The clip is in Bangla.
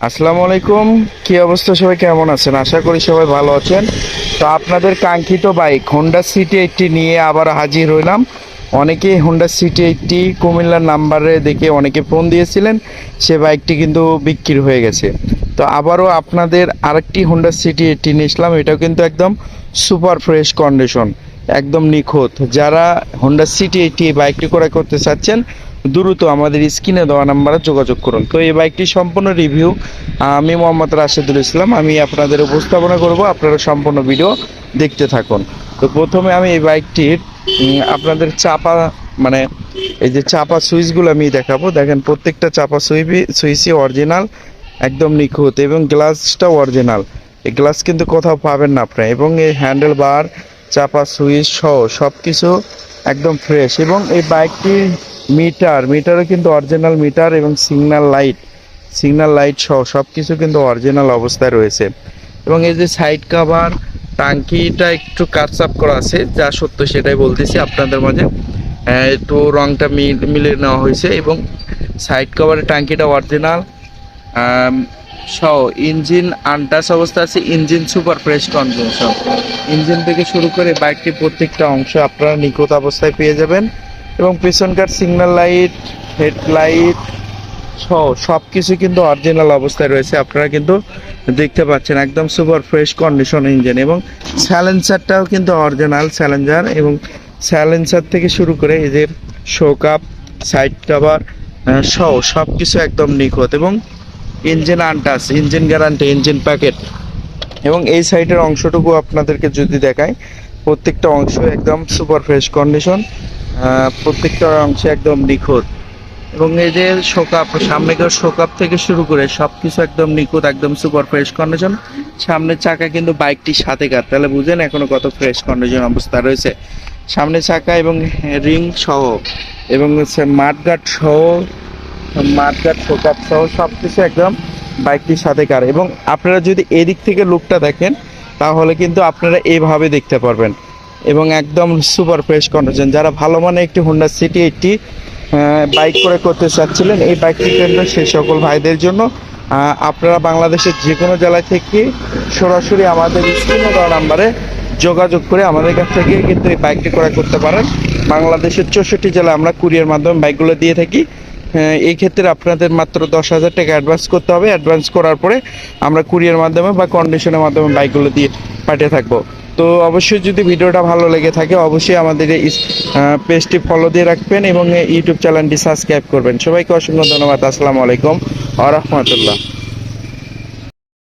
আসসালামু আলাইকুম। কি অবস্থা, সবাই কেমন আছেন? আশা করি সবাই ভালো আছেন। তো আপনাদের কাঙ্ক্ষিত বাইক হোন্ডা সিটি 80 নিয়ে আবার হাজির হইলাম। অনেকেই হোন্ডা সিটি 80 কুমিল্লার নাম্বারে দেখে অনেকে ফোন দিয়েছিলেন, সে বাইকটি কিন্তু বিক্রি হয়ে গেছে। তো আবারও আপনাদের আরেকটি হোন্ডা সিটি 80 নিয়ে আসলাম। এটাও কিন্তু একদম সুপার ফ্রেশ কন্ডিশন, একদম নিখুঁত। যারা হোন্ডা সিটি 80 বাইকটি ক্রয় করতে চাচ্ছেন, দ্রুত আমাদের স্ক্রিনে দেওয়া নাম্বারে যোগাযোগ করুন। তো এই বাইকটি সম্পূর্ণ রিভিউ আমি মোহাম্মদ রাশেদুল ইসলাম আমি আপনাদের উপস্থাপনা করব, আপনারা সম্পূর্ণ ভিডিও দেখতে থাকুন। তো প্রথমে আমি এই বাইকটির আপনাদের চাপা মানে এই যে চাপা সুইচগুলো আমি দেখাবো। দেখেন, প্রত্যেকটা চাপা সুইচই অরিজিনাল, একদম নিখুঁত, এবং গ্লাসটাও অরিজিনাল। এই গ্লাস কিন্তু কোথাও পাবেন না আপনারা। এবং এই হ্যান্ডেল বার, চাপা সুইচ সহ সব কিছু একদম ফ্রেশ। এবং এই বাইকটির মিটারও কিন্তু অরিজিনাল মিটার, এবং সিগন্যাল লাইট সহ সব কিছু কিন্তু অরিজিনাল অবস্থায় রয়েছে। এবং এই যে সাইড কাভার, টাঙ্কিটা একটু কাটসাপ করা আছে, যা সত্য সেটাই বলতেছি আপনাদের মাঝে। একটু রংটা মিলে নেওয়া হয়েছে। এবং সাইড কাভারের টাঙ্কিটা অরিজিনাল সহ ইঞ্জিন আনটাচ অবস্থা আছে। Engine super fresh condition, engine থেকে শুরু করে বাইকটির প্রত্যেকটা অংশ আপনারা নিখুঁত অবস্থায় পেয়ে যাবেন। এবং পেছনকার সিগন্যাল লাইট, হেডলাইট সহ সব কিছু কিন্তু অরিজিনাল অবস্থায় রয়েছে। আপনারা কিন্তু দেখতে পাচ্ছেন একদম সুপার ফ্রেশ কন্ডিশন ইঞ্জিন। এবং স্যালেন্সারটাও কিন্তু অরিজিনাল স্যালেঞ্জার, এবং স্যালেন্সার থেকে শুরু করে এদের শোকাপ, সাইড কভার সহ সব কিছু একদম নিখুঁত। এবং engine untouch, engine guarantee, engine packet. এবং এই সাইডের অংশটুকু আপনাদেরকে যদি দেখায়, প্রত্যেকটা অংশ একদম সুপার ফ্রেশ কন্ডিশন, প্রত্যেকটা অংশে একদম নিখুঁত। এবং এই যে শোকাপ, সামনেকার শোকাপ থেকে শুরু করে সব কিছু একদম নিখুঁত, একদম সুপার ফ্রেশ কন্ডিশন। সামনের চাকা কিন্তু বাইকটির সাথে কার, তাহলে বুঝেন এখনো কত ফ্রেশ কন্ডিশন অবস্থা রয়েছে সামনের চাকা। এবং রিং সহ, এবং মাঠগার্ড সহ, মাঠগার্ড শোকাপ সহ সব কিছু একদম বাইকটির সাথে কার। এবং আপনারা যদি এদিক থেকে লুকটা দেখেন, তাহলে কিন্তু আপনারা এইভাবে দেখতে পারবেন। এবং একদম সুপার ফ্রেশ কন্ডিশন। যারা ভালো মানে একটি হোন্ডা সিটি 80 বাইক করে করতে চাচ্ছিলেন, এই বাইকটি কিন্তু সেই সকল ভাইদের জন্য। আপনারা বাংলাদেশের যে কোনো জেলা থেকে সরাসরি আমাদের স্ক্রিনে দেওয়া নাম্বারে যোগাযোগ করে আমাদের কাছ থেকে কিন্তু এই বাইকটি ক্রয় করতে পারেন। বাংলাদেশের 64 জেলায় আমরা কুরিয়ার মাধ্যমে বাইকগুলো দিয়ে থাকি। এই ক্ষেত্রে আপনাদের মাত্র 10,000 টাকা অ্যাডভান্স করতে হবে। অ্যাডভান্স করার পরে আমরা কুরিয়ার মাধ্যমে বা কন্ডিশনের মাধ্যমে বাইকগুলো দিয়ে পাঠিয়ে থাকবো। তো অবশ্যই যদি ভিডিওটা ভালো লেগে থাকে, অবশ্যই আমাদের এই পেজটি ফলো দিয়ে রাখবেন এবং ইউটিউব চ্যানেলটি সাবস্ক্রাইব করবেন। সবাইকে অসংখ্য ধন্যবাদ। আসসালামু আলাইকুম ওয়া রাহমাতুল্লাহ।